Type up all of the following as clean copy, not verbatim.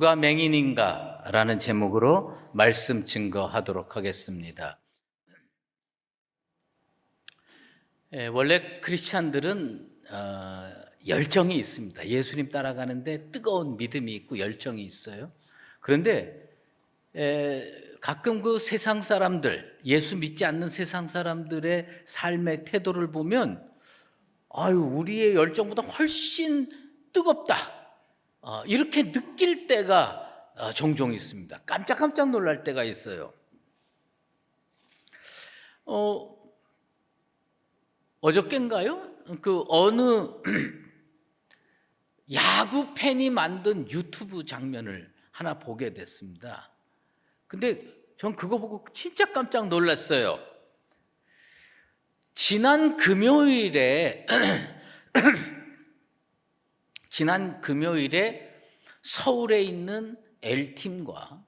누가 맹인인가? 라는 제목으로 말씀 증거하도록 하겠습니다. 원래 크리스찬들은 열정이 있습니다. 예수님 따라가는데 뜨거운 믿음이 있고 열정이 있어요. 그런데 가끔 그 세상 사람들, 예수 믿지 않는 세상 사람들의 삶의 태도를 보면 우리의 열정보다 훨씬 뜨겁다, 이렇게 느낄 때가 종종 있습니다. 깜짝깜짝 놀랄 때가 있어요. 어저께인가요? 그 어느 야구 팬이 만든 유튜브 장면을 하나 보게 됐습니다. 근데 전 그거 보고 진짜 깜짝 놀랐어요. 지난 금요일에 서울에 있는 L팀과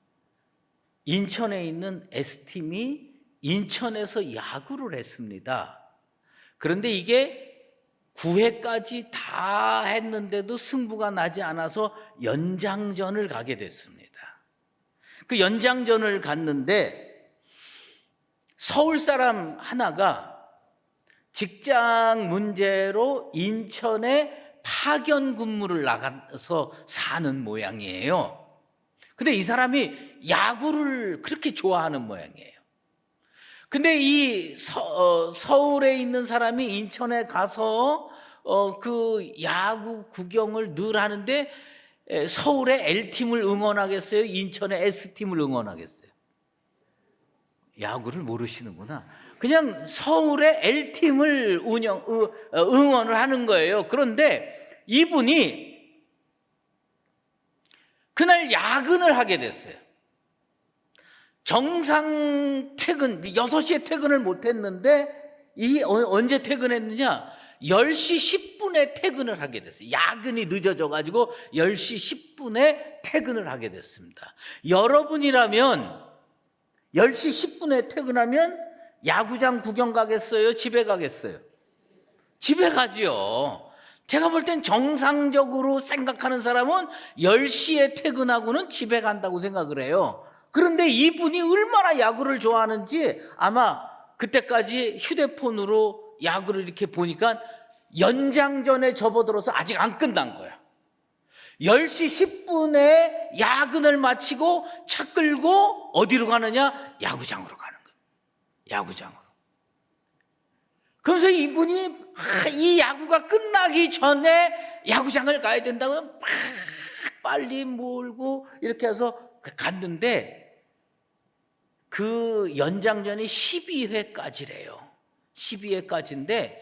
인천에 있는 S팀이 인천에서 야구를 했습니다. 그런데 이게 9회까지 다 했는데도 승부가 나지 않아서 연장전을 가게 됐습니다. 그 연장전을 갔는데 서울 사람 하나가 직장 문제로 인천에 파견 근무를 나가서 사는 모양이에요. 근데 이 사람이 야구를 그렇게 좋아하는 모양이에요. 근데 이 서울에 있는 사람이 인천에 가서 그 야구 구경을 늘 하는데 서울의 L팀을 응원하겠어요? 인천의 S팀을 응원하겠어요? 야구를 모르시는구나. 그냥 서울의 L팀을 응원을 하는 거예요. 그런데 이분이 그날 야근을 하게 됐어요. 정상 퇴근, 6시에 퇴근을 못했는데 언제 퇴근했느냐? 10시 10분에 퇴근을 하게 됐어요. 야근이 늦어져가지고 10시 10분에 퇴근을 하게 됐습니다. 여러분이라면 10시 10분에 퇴근하면 야구장 구경 가겠어요? 집에 가겠어요? 집에 가지요. 제가 볼 땐 정상적으로 생각하는 사람은 10시에 퇴근하고는 집에 간다고 생각을 해요. 그런데 이분이 얼마나 야구를 좋아하는지 아마 그때까지 휴대폰으로 야구를 이렇게 보니까 연장전에 접어들어서 아직 안 끝난 거야. 10시 10분에 야근을 마치고 차 끌고 어디로 가느냐? 야구장으로 가는 거야. 야구장으로. 그래서 이분이 이 야구가 끝나기 전에 야구장을 가야 된다고 막 빨리 몰고 이렇게 해서 갔는데 그 연장전이 12회까지래요. 12회까지인데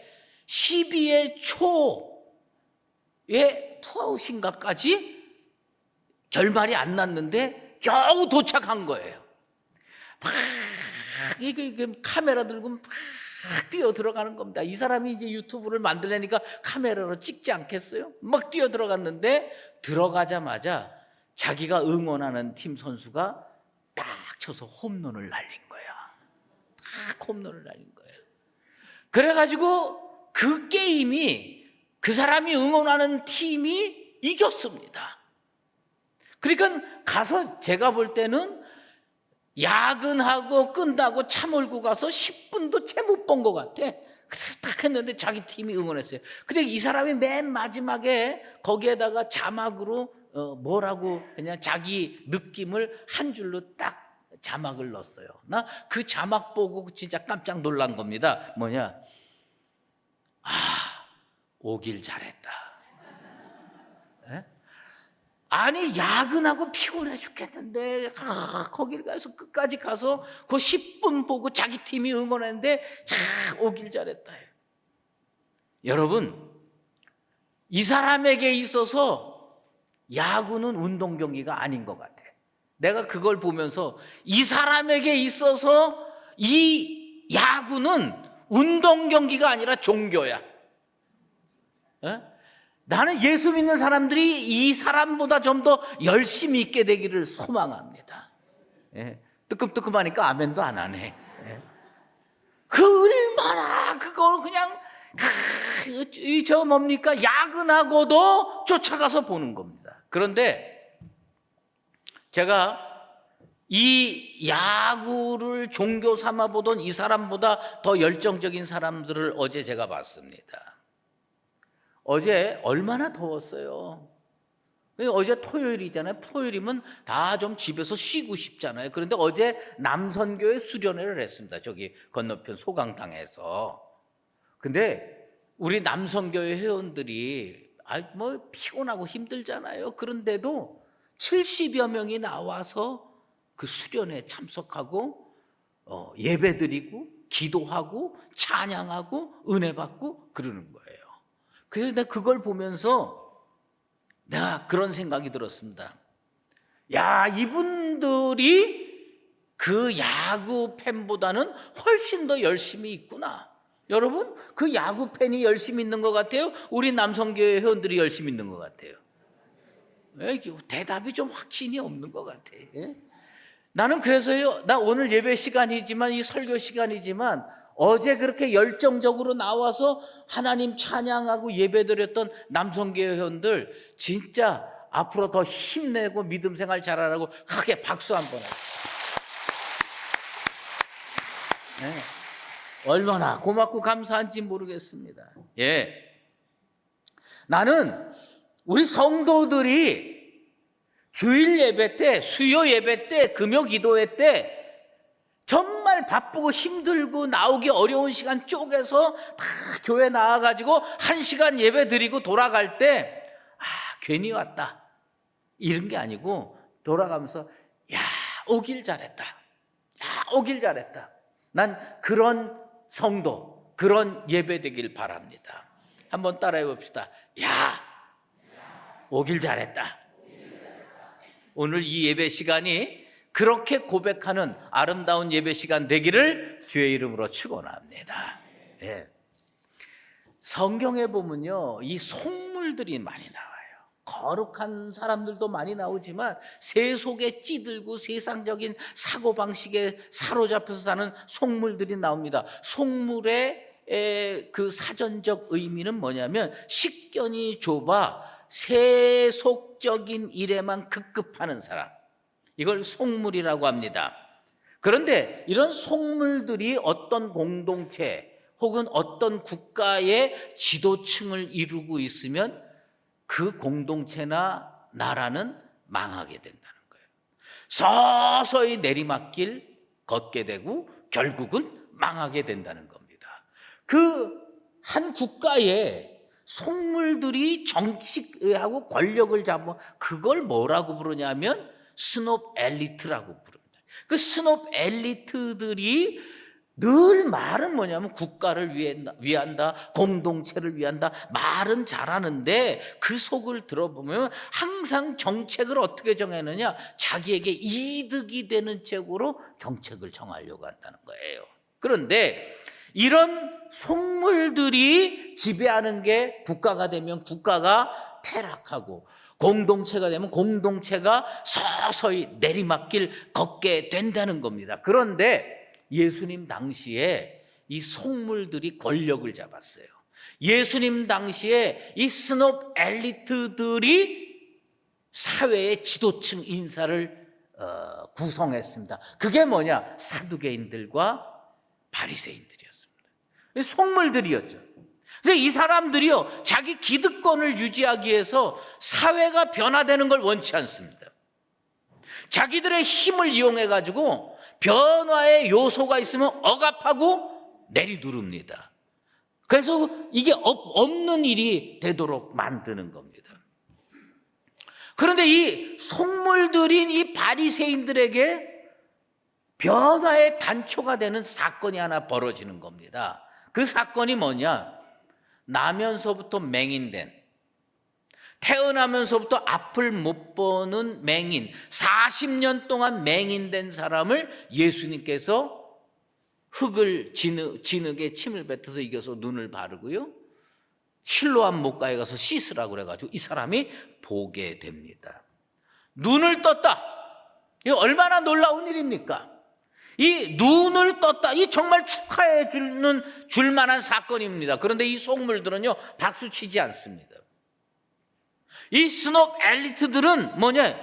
12회 초에 투아웃인가까지 결말이 안 났는데 겨우 도착한 거예요. 막 이게 카메라 들고 막 뛰어 들어가는 겁니다. 이 사람이 이제 유튜브를 만들려니까 카메라로 찍지 않겠어요? 막 뛰어 들어갔는데 들어가자마자 자기가 응원하는 팀 선수가 딱 쳐서 홈런을 날린 거야. 딱 홈런을 날린 거예요. 그래가지고 그 게임이 그 사람이 응원하는 팀이 이겼습니다. 그러니까 가서 제가 볼 때는 야근하고 끝나고 차 몰고 가서 10분도 채 못 본 것 같아. 그래서 딱 했는데 자기 팀이 응원했어요. 근데 이 사람이 맨 마지막에 거기에다가 자막으로 뭐라고 그냥 자기 느낌을 한 줄로 딱 자막을 넣었어요. 나 그 자막 보고 진짜 깜짝 놀란 겁니다. 뭐냐? 오길 잘했다. 에? 아니 야근하고 피곤해 죽겠는데 거길 가서 끝까지 가서 그 10분 보고 자기 팀이 응원했는데 오길 잘했다. 여러분, 이 사람에게 있어서 야구는 운동 경기가 아닌 것 같아. 내가 그걸 보면서 이 사람에게 있어서 이 야구는 운동 경기가 아니라 종교야. 에? 나는 예수 믿는 사람들이 이 사람보다 좀 더 열심히 있게 되기를 소망합니다. 예. 뜨끔뜨끔하니까 아멘도 안 하네. 예. 그 얼마나 그걸 그냥 저 뭡니까? 야근하고도 쫓아가서 보는 겁니다. 그런데 제가 이 야구를 종교 삼아 보던 이 사람보다 더 열정적인 사람들을 어제 제가 봤습니다. 어제 얼마나 더웠어요. 어제 토요일이잖아요. 토요일이면 다 좀 집에서 쉬고 싶잖아요. 그런데 어제 남선교회 수련회를 했습니다. 저기 건너편 소강당에서. 근데 우리 남선교회 회원들이 뭐 피곤하고 힘들잖아요. 그런데도 70여 명이 나와서 그 수련회에 참석하고 예배드리고 기도하고 찬양하고 은혜 받고 그러는 거예요. 그래서 내가 그걸 보면서 내가 그런 생각이 들었습니다. 야, 이분들이 그 야구 팬보다는 훨씬 더 열심히 있구나. 여러분, 그 야구 팬이 열심히 있는 것 같아요? 우리 남성교회 회원들이 열심히 있는 것 같아요? 대답이 좀 확신이 없는 것 같아. 나는 그래서요, 나 오늘 예배 시간이지만 이 설교 시간이지만 어제 그렇게 열정적으로 나와서 하나님 찬양하고 예배드렸던 남성교회 회원들 진짜 앞으로 더 힘내고 믿음 생활 잘하라고 크게 박수 한번 해요. 네. 얼마나 고맙고 감사한지 모르겠습니다. 예. 나는 우리 성도들이 주일 예배 때, 수요 예배 때, 금요 기도회 때 정말 바쁘고 힘들고 나오기 어려운 시간 쪼개서 다 교회 나와가지고 1시간 예배 드리고 돌아갈 때 괜히 왔다 이런 게 아니고 돌아가면서 야, 오길 잘했다. 야, 오길 잘했다. 난 그런 성도, 그런 예배 되길 바랍니다. 한번 따라해 봅시다. 야, 오길 잘했다. 오늘 이 예배 시간이 그렇게 고백하는 아름다운 예배 시간 되기를 주의 이름으로 축원합니다. 네. 성경에 보면요, 이 속물들이 많이 나와요. 거룩한 사람들도 많이 나오지만 새 속에 찌들고 세상적인 사고방식에 사로잡혀서 사는 속물들이 나옵니다. 속물의 그 사전적 의미는 뭐냐면 식견이 좁아 세속적인 일에만 급급하는 사람, 이걸 속물이라고 합니다. 그런데 이런 속물들이 어떤 공동체 혹은 어떤 국가의 지도층을 이루고 있으면 그 공동체나 나라는 망하게 된다는 거예요. 서서히 내리막길 걷게 되고 결국은 망하게 된다는 겁니다. 그 한 국가에 속물들이 정치하고 권력을 잡으면 그걸 뭐라고 부르냐면 스놉 엘리트라고 부릅니다. 그 스놉 엘리트들이 늘 말은 뭐냐면 국가를 위한다, 공동체를 위한다, 말은 잘하는데 그 속을 들어보면 항상 정책을 어떻게 정하느냐, 자기에게 이득이 되는 책으로 정책을 정하려고 한다는 거예요. 그런데 이런 속물들이 지배하는 게 국가가 되면 국가가 퇴락하고 공동체가 되면 공동체가 서서히 내리막길 걷게 된다는 겁니다. 그런데 예수님 당시에 이 속물들이 권력을 잡았어요. 예수님 당시에 이 스놉 엘리트들이 사회의 지도층 인사를 구성했습니다. 그게 뭐냐? 사두개인들과 바리새인들이었습니다. 속물들이었죠. 근데 이 사람들이요, 자기 기득권을 유지하기 위해서 사회가 변화되는 걸 원치 않습니다. 자기들의 힘을 이용해가지고 변화의 요소가 있으면 억압하고 내리누릅니다. 그래서 이게 없는 일이 되도록 만드는 겁니다. 그런데 이 속물들인 이 바리새인들에게 변화의 단초가 되는 사건이 하나 벌어지는 겁니다. 그 사건이 뭐냐? 나면서부터 맹인된, 태어나면서부터 앞을 못 보는 맹인, 40년 동안 맹인된 사람을 예수님께서 흙을 진흙에 침을 뱉어서 이겨서 눈을 바르고요, 실로암 못가에 가서 씻으라고 그래가지고 이 사람이 보게 됩니다. 눈을 떴다. 이거 얼마나 놀라운 일입니까? 이 눈을 떴다, 이 정말 축하해 줄 만한 사건입니다. 그런데 이 속물들은요, 박수 치지 않습니다. 이 스놉 엘리트들은 뭐냐?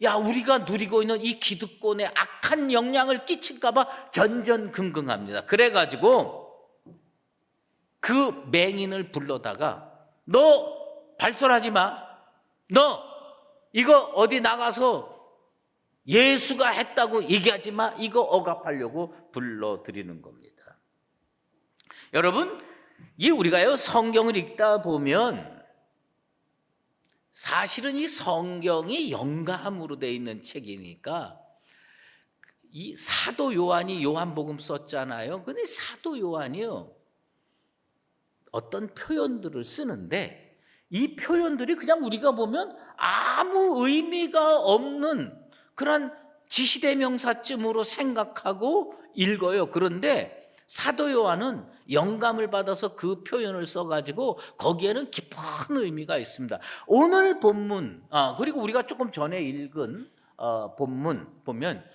야, 우리가 누리고 있는 이 기득권에 악한 영향을 끼칠까 봐 전전긍긍합니다. 그래가지고 그 맹인을 불러다가 너 발설하지 마. 너 이거 어디 나가서 예수가 했다고 얘기하지 마. 이거 억압하려고 불러드리는 겁니다. 여러분, 이 우리가요 성경을 읽다 보면 사실은 이 성경이 영감으로 되어 있는 책이니까 이 사도 요한이 요한복음 썼잖아요. 근데 사도 요한이요 어떤 표현들을 쓰는데 이 표현들이 그냥 우리가 보면 아무 의미가 없는 그런 지시대명사쯤으로 생각하고 읽어요. 그런데 사도 요한은 영감을 받아서 그 표현을 써가지고 거기에는 깊은 의미가 있습니다. 오늘 본문, 그리고 우리가 조금 전에 읽은 본문 보면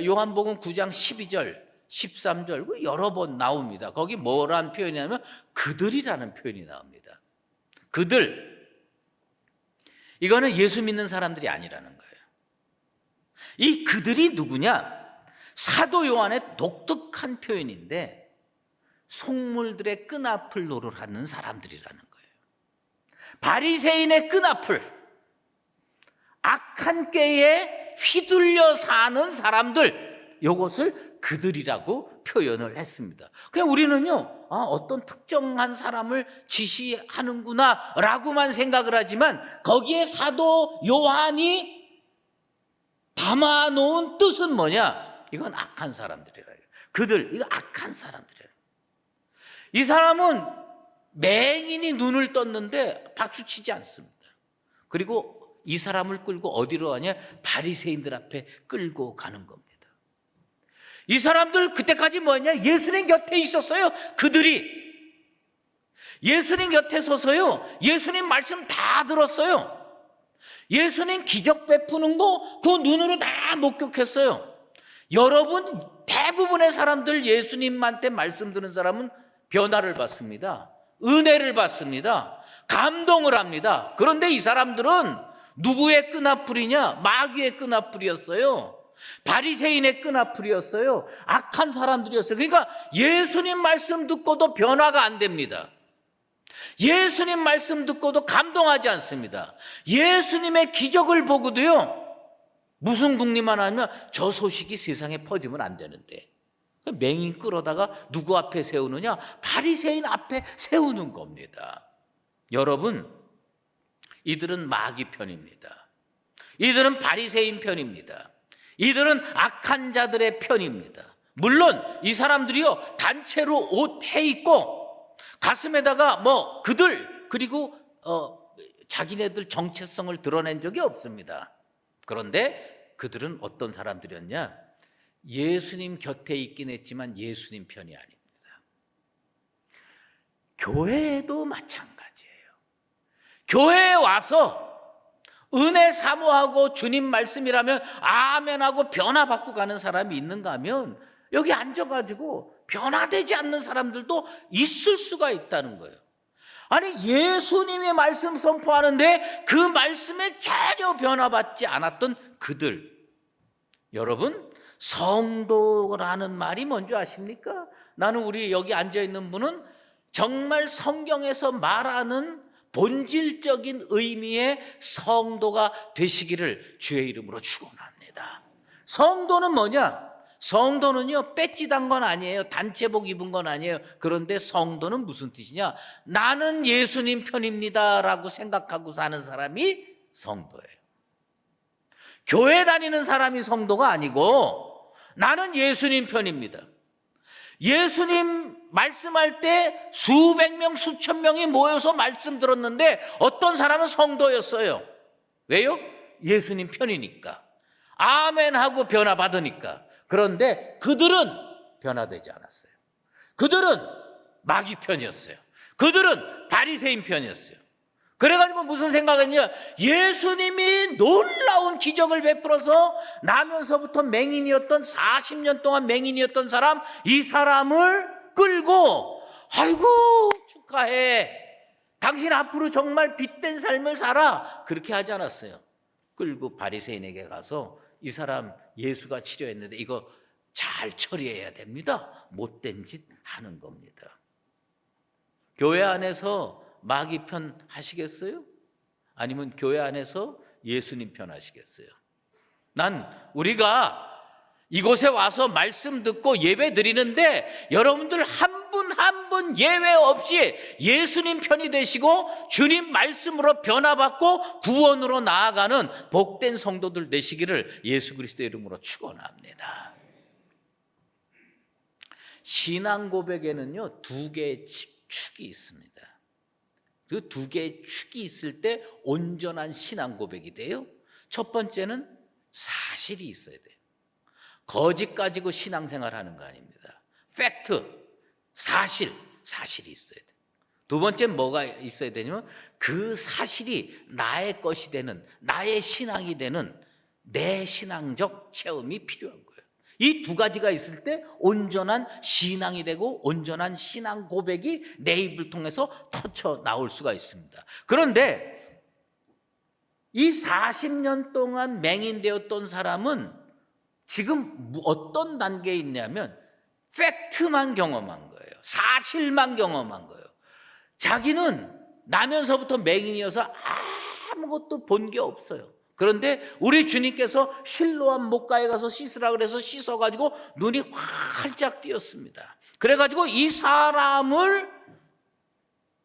요한복음 9장 12절, 13절 여러 번 나옵니다. 거기 뭐라는 표현이냐면 그들이라는 표현이 나옵니다. 그들, 이거는 예수 믿는 사람들이 아니라는 거예요. 이 그들이 누구냐? 사도 요한의 독특한 표현인데 속물들의 끈앞을 노릇하는 사람들이라는 거예요. 바리새인의 끈앞을, 악한 꾀에 휘둘려 사는 사람들, 이것을 그들이라고 표현을 했습니다. 그냥 우리는요 어떤 특정한 사람을 지시하는구나 라고만 생각을 하지만 거기에 사도 요한이 담아놓은 뜻은 뭐냐? 이건 악한 사람들이라. 그들, 이거 악한 사람들이에요. 이 사람은 맹인이 눈을 떴는데 박수치지 않습니다. 그리고 이 사람을 끌고 어디로 가냐? 바리새인들 앞에 끌고 가는 겁니다. 이 사람들 그때까지 뭐냐? 예수님 곁에 있었어요. 그들이 예수님 곁에 서서요 예수님 말씀 다 들었어요. 예수님 기적 베푸는 거 그 눈으로 다 목격했어요. 여러분, 대부분의 사람들 예수님한테 말씀 듣는 사람은 변화를 받습니다. 은혜를 받습니다. 감동을 합니다. 그런데 이 사람들은 누구의 끈앞풀이냐? 마귀의 끈앞풀이었어요. 바리새인의 끈앞풀이었어요. 악한 사람들이었어요. 그러니까 예수님 말씀 듣고도 변화가 안 됩니다. 예수님 말씀 듣고도 감동하지 않습니다. 예수님의 기적을 보고도요 무슨 궁리만 하면 저 소식이 세상에 퍼지면 안 되는데 맹인 끌어다가 누구 앞에 세우느냐? 바리새인 앞에 세우는 겁니다. 여러분, 이들은 마귀 편입니다. 이들은 바리새인 편입니다. 이들은 악한 자들의 편입니다. 물론 이 사람들이요 단체로 옷 해입고 가슴에다가 뭐 그들 그리고 자기네들 정체성을 드러낸 적이 없습니다. 그런데 그들은 어떤 사람들이었냐? 예수님 곁에 있긴 했지만 예수님 편이 아닙니다. 교회에도 마찬가지예요. 교회에 와서 은혜 사모하고 주님 말씀이라면 아멘하고 변화받고 가는 사람이 있는가 하면 여기 앉아가지고 변화되지 않는 사람들도 있을 수가 있다는 거예요. 아니, 예수님의 말씀 선포하는데 그 말씀에 전혀 변화받지 않았던 그들. 여러분, 성도라는 말이 뭔지 아십니까? 나는 우리 여기 앉아있는 분은 정말 성경에서 말하는 본질적인 의미의 성도가 되시기를 주의 이름으로 축원합니다. 성도는 뭐냐? 성도는요 배지단 건 아니에요. 단체복 입은 건 아니에요. 그런데 성도는 무슨 뜻이냐? 나는 예수님 편입니다 라고 생각하고 사는 사람이 성도예요. 교회 다니는 사람이 성도가 아니고 나는 예수님 편입니다. 예수님 말씀할 때 수백 명 수천 명이 모여서 말씀 들었는데 어떤 사람은 성도였어요. 왜요? 예수님 편이니까. 아멘하고 변화 받으니까. 그런데 그들은 변화되지 않았어요. 그들은 마귀 편이었어요. 그들은 바리새인 편이었어요. 그래가지고 무슨 생각했냐? 예수님이 놀라운 기적을 베풀어서 나면서부터 맹인이었던 40년 동안 맹인이었던 사람, 이 사람을 끌고 아이고 축하해, 당신 앞으로 정말 빛된 삶을 살아, 그렇게 하지 않았어요. 끌고 바리새인에게 가서 이 사람 예수가 치료했는데 이거 잘 처리해야 됩니다. 못된 짓 하는 겁니다. 교회 안에서 마귀 편 하시겠어요? 아니면 교회 안에서 예수님 편 하시겠어요? 난 우리가 이곳에 와서 말씀 듣고 예배 드리는데 여러분들 한 분 한 분 예외 없이 예수님 편이 되시고 주님 말씀으로 변화받고 구원으로 나아가는 복된 성도들 되시기를 예수 그리스도의 이름으로 축원합니다. 신앙 고백에는요, 두 개의 축이 있습니다. 그 두 개의 축이 있을 때 온전한 신앙 고백이 돼요. 첫 번째는 사실이 있어야 돼요. 거짓 가지고 신앙생활 하는 거 아닙니다. 팩트, 사실이 있어야 돼요. 두 번째는 뭐가 있어야 되냐면 그 사실이 나의 것이 되는, 나의 신앙이 되는 내 신앙적 체험이 필요한 거예요. 이 두 가지가 있을 때 온전한 신앙이 되고 온전한 신앙 고백이 내 입을 통해서 터쳐 나올 수가 있습니다. 그런데 이 40년 동안 맹인되었던 사람은 지금 어떤 단계에 있냐면 팩트만 경험한 거예요. 사실만 경험한 거예요. 자기는 나면서부터 맹인이어서 아무것도 본 게 없어요. 그런데 우리 주님께서 실로암 목가에 가서 씻으라 그래서 씻어가지고 눈이 활짝 띄었습니다. 그래가지고 이 사람을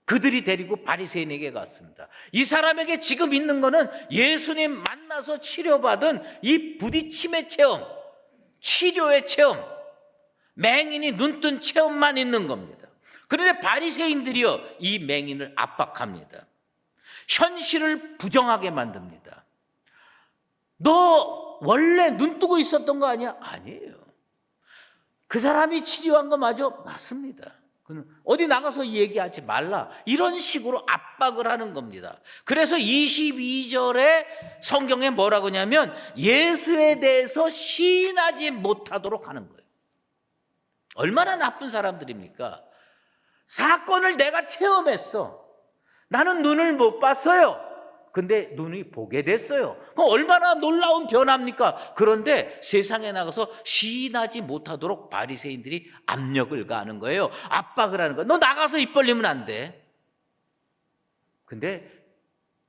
그들이 데리고 바리새인에게 갔습니다. 이 사람에게 지금 있는 거는 예수님 만나서 치료받은 이 부딪힘의 체험, 치료의 체험, 맹인이 눈뜬 체험만 있는 겁니다. 그런데 바리새인들이요, 이 맹인을 압박합니다. 현실을 부정하게 만듭니다. 너 원래 눈 뜨고 있었던 거 아니야? 아니에요. 그 사람이 치료한 거 맞아? 맞습니다. 어디 나가서 얘기하지 말라. 이런 식으로 압박을 하는 겁니다. 그래서 22절에 성경에 뭐라고 하냐면 예수에 대해서 시인하지 못하도록 하는 거예요. 얼마나 나쁜 사람들입니까? 사건을 내가 체험했어. 나는 눈을 못 봤어요. 근데 눈이 보게 됐어요. 그럼 얼마나 놀라운 변화입니까? 그런데 세상에 나가서 시인하지 못하도록 바리새인들이 압력을 가하는 거예요. 압박을 하는 거예요. 너 나가서 입 벌리면 안 돼. 근데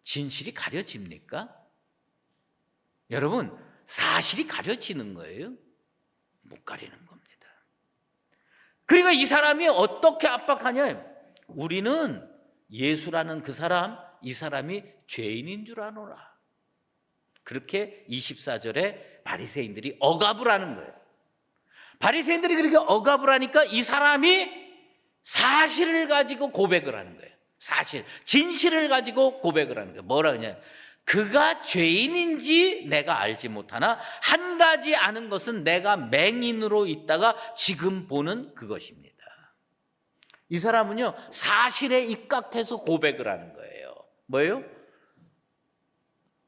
진실이 가려집니까? 여러분, 사실이 가려지는 거예요? 못 가리는 겁니다. 그러니까 이 사람이 어떻게 압박하냐? 우리는 예수라는 그 사람, 이 사람이 죄인인 줄 아노라. 그렇게 24절에 바리새인들이 억압을 하는 거예요. 바리새인들이 그렇게 억압을 하니까 이 사람이 사실을 가지고 고백을 하는 거예요. 사실, 진실을 가지고 고백을 하는 거예요. 뭐라 그러냐? 그가 죄인인지 내가 알지 못하나 한 가지 아는 것은 내가 맹인으로 있다가 지금 보는 그것입니다. 이 사람은요, 사실에 입각해서 고백을 하는 거예요. 뭐예요?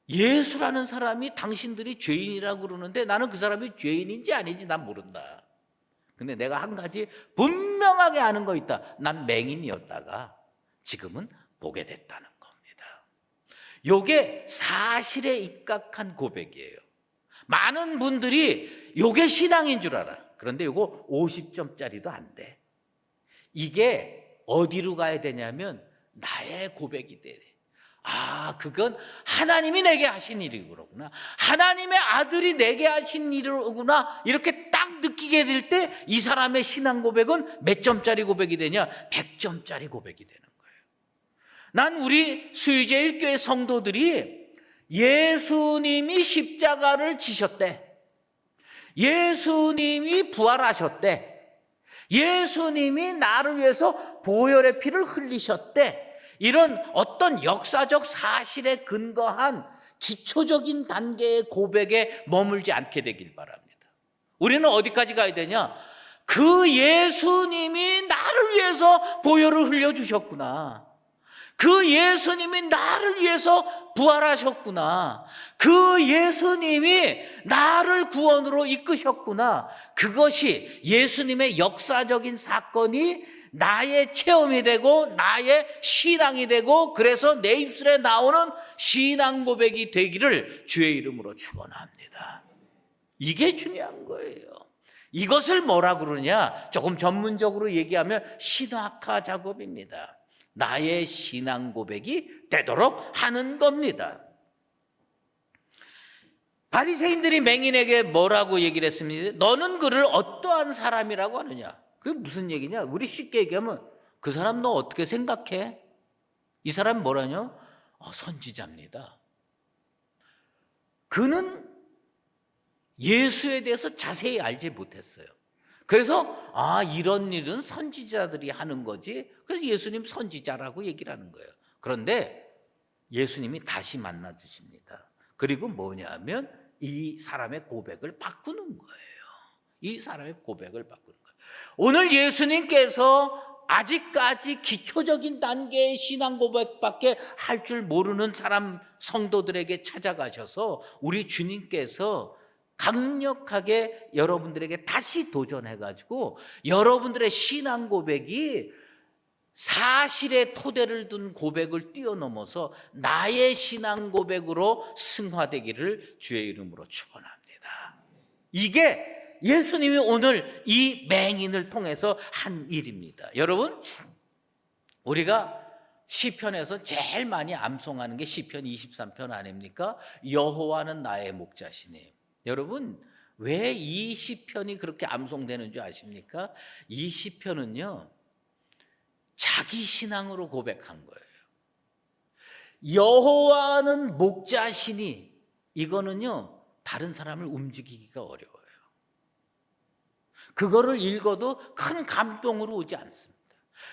예수라는 사람이 당신들이 죄인이라고 그러는데 나는 그 사람이 죄인인지 아닌지 난 모른다. 근데 내가 한 가지 분명하게 아는 거 있다. 난 맹인이었다가 지금은 보게 됐다는 겁니다. 요게 사실에 입각한 고백이에요. 많은 분들이 요게 신앙인 줄 알아. 그런데 요거 50점짜리도 안 돼. 이게 어디로 가야 되냐면 나의 고백이 돼야 돼. 아, 그건 하나님이 내게 하신 일이구나. 하나님의 아들이 내게 하신 일이구나. 이렇게 딱 느끼게 될 때 이 사람의 신앙 고백은 몇 점짜리 고백이 되냐? 100점짜리 고백이 되는 거예요. 난 우리 수유제 일교회 성도들이 예수님이 십자가를 지셨대. 예수님이 부활하셨대. 예수님이 나를 위해서 보혈의 피를 흘리셨대. 이런 어떤 역사적 사실에 근거한 기초적인 단계의 고백에 머물지 않게 되길 바랍니다. 우리는 어디까지 가야 되냐? 그 예수님이 나를 위해서 보혈을 흘려주셨구나. 그 예수님이 나를 위해서 부활하셨구나. 그 예수님이 나를 구원으로 이끄셨구나. 그것이 예수님의 역사적인 사건이 나의 체험이 되고 나의 신앙이 되고 그래서 내 입술에 나오는 신앙 고백이 되기를 주의 이름으로 축원합니다. 이게 중요한 거예요. 이것을 뭐라 그러냐? 조금 전문적으로 얘기하면 신학화 작업입니다. 나의 신앙 고백이 되도록 하는 겁니다. 바리새인들이 맹인에게 뭐라고 얘기를 했습니까? 너는 그를 어떠한 사람이라고 하느냐? 그게 무슨 얘기냐? 우리 쉽게 얘기하면 그 사람 너 어떻게 생각해? 이 사람 뭐라냐? 선지자입니다. 그는 예수에 대해서 자세히 알지 못했어요. 그래서 이런 일은 선지자들이 하는 거지. 그래서 예수님 선지자라고 얘기를 하는 거예요. 그런데 예수님이 다시 만나 주십니다. 그리고 뭐냐면 이 사람의 고백을 바꾸는 거예요. 이 사람의 고백을 바꾸는 거예요. 오늘 예수님께서 아직까지 기초적인 단계의 신앙 고백밖에 할 줄 모르는 사람 성도들에게 찾아가셔서 우리 주님께서 강력하게 여러분들에게 다시 도전해가지고 여러분들의 신앙 고백이 사실의 토대를 둔 고백을 뛰어넘어서 나의 신앙 고백으로 승화되기를 주의 이름으로 축원합니다. 이게 예수님이 오늘 이 맹인을 통해서 한 일입니다. 여러분, 우리가 시편에서 제일 많이 암송하는 게 시편 23편 아닙니까? 여호와는 나의 목자시니. 여러분, 왜 이 시편이 그렇게 암송되는 줄 아십니까? 이 시편은요, 자기 신앙으로 고백한 거예요. 여호와는 목자시니, 이거는요 다른 사람을 움직이기가 어려워요. 그거를 읽어도 큰 감동으로 오지 않습니다.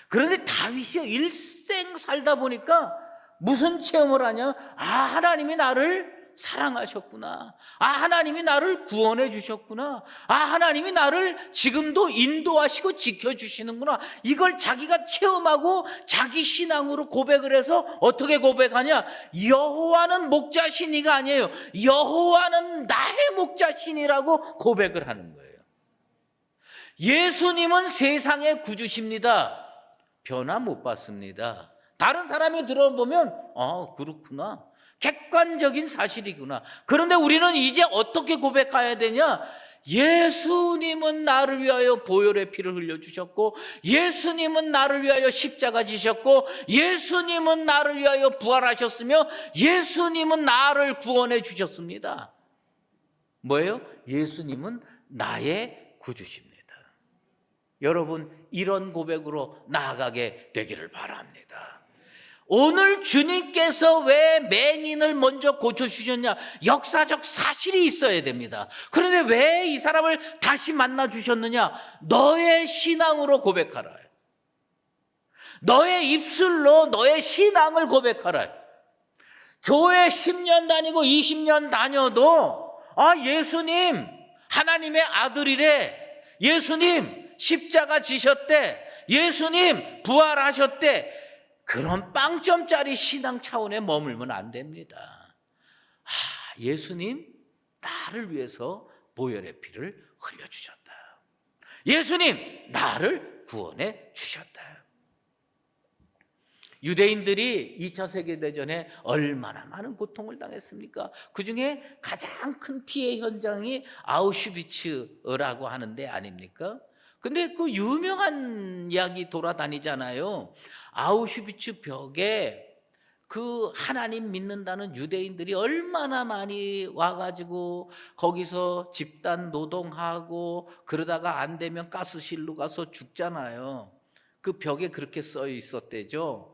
그런데 다윗이 일생 살다 보니까 무슨 체험을 하냐? 하나님이 나를 사랑하셨구나. 하나님이 나를 구원해 주셨구나. 하나님이 나를 지금도 인도하시고 지켜주시는구나. 이걸 자기가 체험하고 자기 신앙으로 고백을 해서 어떻게 고백하냐? 여호와는 목자시니가 아니에요. 여호와는 나의 목자시니라고 고백을 하는 거예요. 예수님은 세상의 구주십니다. 변화 못 받습니다. 다른 사람이 들어보면 그렇구나. 객관적인 사실이구나. 그런데 우리는 이제 어떻게 고백해야 되냐? 예수님은 나를 위하여 보혈의 피를 흘려주셨고, 예수님은 나를 위하여 십자가 지셨고, 예수님은 나를 위하여 부활하셨으며, 예수님은 나를 구원해 주셨습니다. 뭐예요? 예수님은 나의 구주십니다. 여러분, 이런 고백으로 나아가게 되기를 바랍니다. 오늘 주님께서 왜 맹인을 먼저 고쳐주셨냐? 역사적 사실이 있어야 됩니다. 그런데 왜 이 사람을 다시 만나 주셨느냐? 너의 신앙으로 고백하라. 너의 입술로 너의 신앙을 고백하라. 교회 10년 다니고 20년 다녀도 예수님 하나님의 아들이래, 예수님 십자가 지셨대, 예수님 부활하셨대, 그런 빵점짜리 신앙 차원에 머물면 안 됩니다. 예수님 나를 위해서 보혈의 피를 흘려주셨다. 예수님 나를 구원해 주셨다. 유대인들이 2차 세계대전에 얼마나 많은 고통을 당했습니까? 그 중에 가장 큰 피해 현장이 아우슈비츠라고 하는데 아닙니까? 근데 그 유명한 이야기 돌아다니잖아요. 아우슈비츠 벽에 그 하나님 믿는다는 유대인들이 얼마나 많이 와가지고 거기서 집단 노동하고 그러다가 안 되면 가스실로 가서 죽잖아요. 그 벽에 그렇게 써 있었대죠.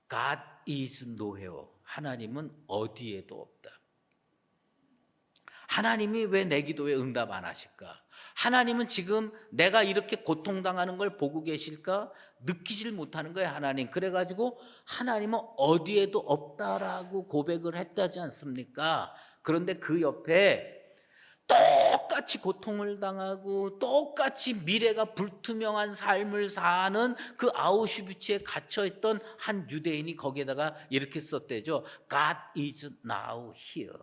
God is nowhere. 하나님은 어디에도 없다. 하나님이 왜 내 기도에 응답 안 하실까? 하나님은 지금 내가 이렇게 고통당하는 걸 보고 계실까? 느끼질 못하는 거예요, 하나님. 그래가지고 하나님은 어디에도 없다라고 고백을 했다지 않습니까? 그런데 그 옆에 똑같이 고통을 당하고 똑같이 미래가 불투명한 삶을 사는 그 아우슈비츠에 갇혀있던 한 유대인이 거기에다가 이렇게 썼대죠. God is now here.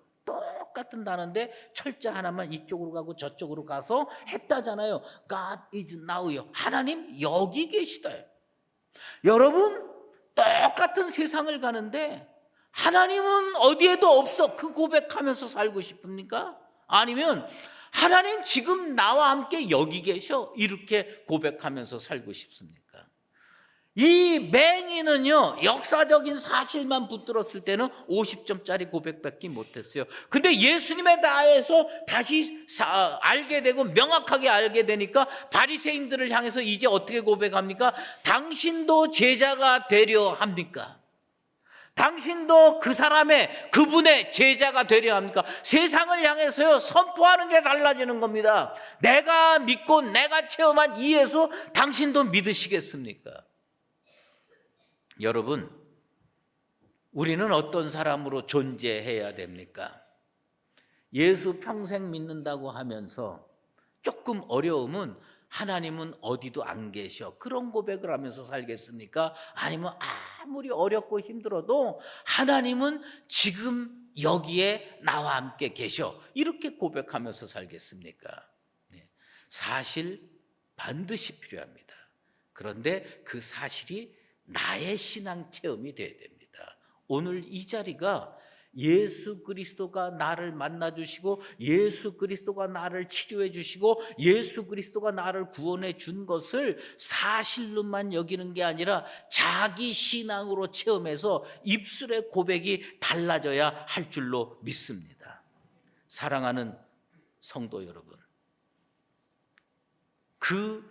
똑같은 단어인데 철자 하나만 이쪽으로 가고 저쪽으로 가서 했다잖아요. God is now요. 하나님 여기 계시다요. 여러분 똑같은 세상을 가는데 하나님은 어디에도 없어. 그 고백하면서 살고 싶습니까? 아니면 하나님 지금 나와 함께 여기 계셔. 이렇게 고백하면서 살고 싶습니까? 이 맹인은요, 역사적인 사실만 붙들었을 때는 50점짜리 고백밖에 못했어요. 근데 예수님에 대해서 다시 알게 되고 명확하게 알게 되니까 바리새인들을 향해서 이제 어떻게 고백합니까? 당신도 제자가 되려 합니까? 당신도 그 사람의, 그분의 제자가 되려 합니까? 세상을 향해서요, 선포하는 게 달라지는 겁니다. 내가 믿고 내가 체험한 이 예수 당신도 믿으시겠습니까? 여러분, 우리는 어떤 사람으로 존재해야 됩니까? 예수 평생 믿는다고 하면서 조금 어려움은 하나님은 어디도 안 계셔. 그런 고백을 하면서 살겠습니까? 아니면 아무리 어렵고 힘들어도 하나님은 지금 여기에 나와 함께 계셔. 이렇게 고백하면서 살겠습니까? 사실 반드시 필요합니다. 그런데 그 사실이 나의 신앙 체험이 되어야 됩니다. 오늘 이 자리가 예수 그리스도가 나를 만나주시고 예수 그리스도가 나를 치료해 주시고 예수 그리스도가 나를 구원해 준 것을 사실로만 여기는 게 아니라 자기 신앙으로 체험해서 입술의 고백이 달라져야 할 줄로 믿습니다. 사랑하는 성도 여러분, 그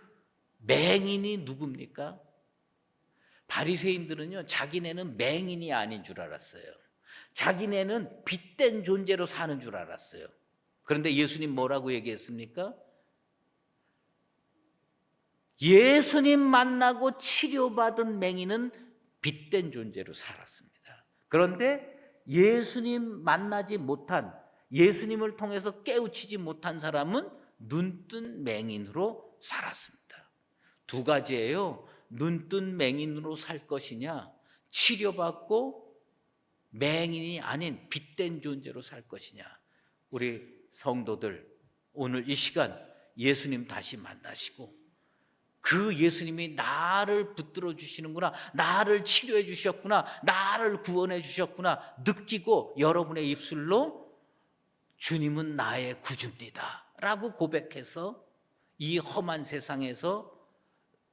맹인이 누굽니까? 바리새인들은요, 자기네는 맹인이 아닌 줄 알았어요. 자기네는 빗된 존재로 사는 줄 알았어요. 그런데 예수님 뭐라고 얘기했습니까? 예수님 만나고 치료받은 맹인은 빗된 존재로 살았습니다. 그런데 예수님 만나지 못한, 예수님을 통해서 깨우치지 못한 사람은 눈뜬 맹인으로 살았습니다. 두 가지예요. 눈뜬 맹인으로 살 것이냐, 치료받고 맹인이 아닌 빗된 존재로 살 것이냐. 우리 성도들, 오늘 이 시간 예수님 다시 만나시고 그 예수님이 나를 붙들어 주시는구나, 나를 치료해 주셨구나, 나를 구원해 주셨구나 느끼고 여러분의 입술로 주님은 나의 구주입니다 라고 고백해서 이 험한 세상에서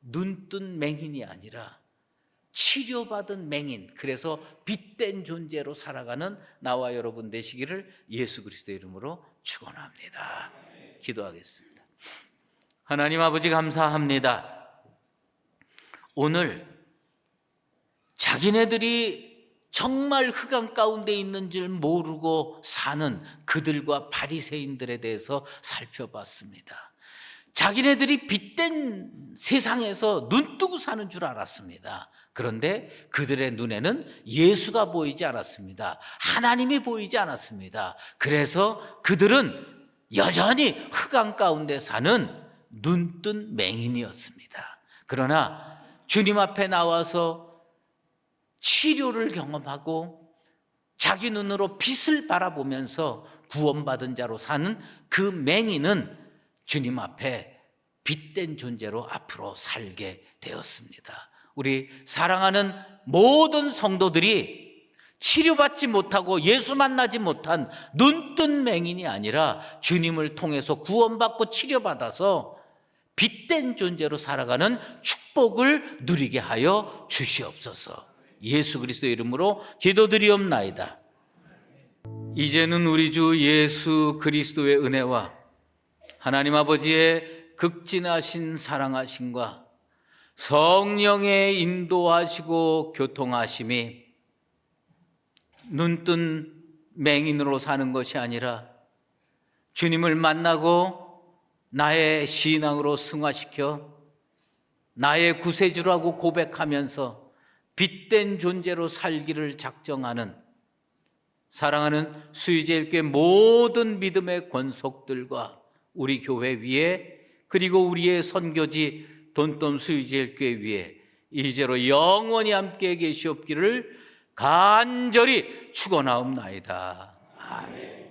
눈뜬 맹인이 아니라 치료받은 맹인, 그래서 빗된 존재로 살아가는 나와 여러분 되시기를 예수 그리스도의 이름으로 축원합니다. 기도하겠습니다. 하나님 아버지 감사합니다. 오늘 자기네들이 정말 흑암 가운데 있는 줄 모르고 사는 그들과 바리새인들에 대해서 살펴봤습니다. 자기네들이 빗된 세상에서 눈뜨고 사는 줄 알았습니다. 그런데 그들의 눈에는 예수가 보이지 않았습니다. 하나님이 보이지 않았습니다. 그래서 그들은 여전히 흑암 가운데 사는 눈뜬 맹인이었습니다. 그러나 주님 앞에 나와서 치료를 경험하고 자기 눈으로 빛을 바라보면서 구원받은 자로 사는 그 맹인은 주님 앞에 빗된 존재로 앞으로 살게 되었습니다. 우리 사랑하는 모든 성도들이 치료받지 못하고 예수 만나지 못한 눈뜬 맹인이 아니라 주님을 통해서 구원받고 치료받아서 빗된 존재로 살아가는 축복을 누리게 하여 주시옵소서. 예수 그리스도의 이름으로 기도드리옵나이다. 이제는 우리 주 예수 그리스도의 은혜와 하나님 아버지의 극진하신 사랑하심과 성령의 인도하시고 교통하심이 눈뜬 맹인으로 사는 것이 아니라 주님을 만나고 나의 신앙으로 승화시켜 나의 구세주라고 고백하면서 빗된 존재로 살기를 작정하는 사랑하는 수의제일교회 모든 믿음의 권속들과 우리 교회 위에 그리고 우리의 선교지 돈돈 수의제일교회 위에 이제로 영원히 함께 계시옵기를 간절히 축원하옵나이다. 아멘.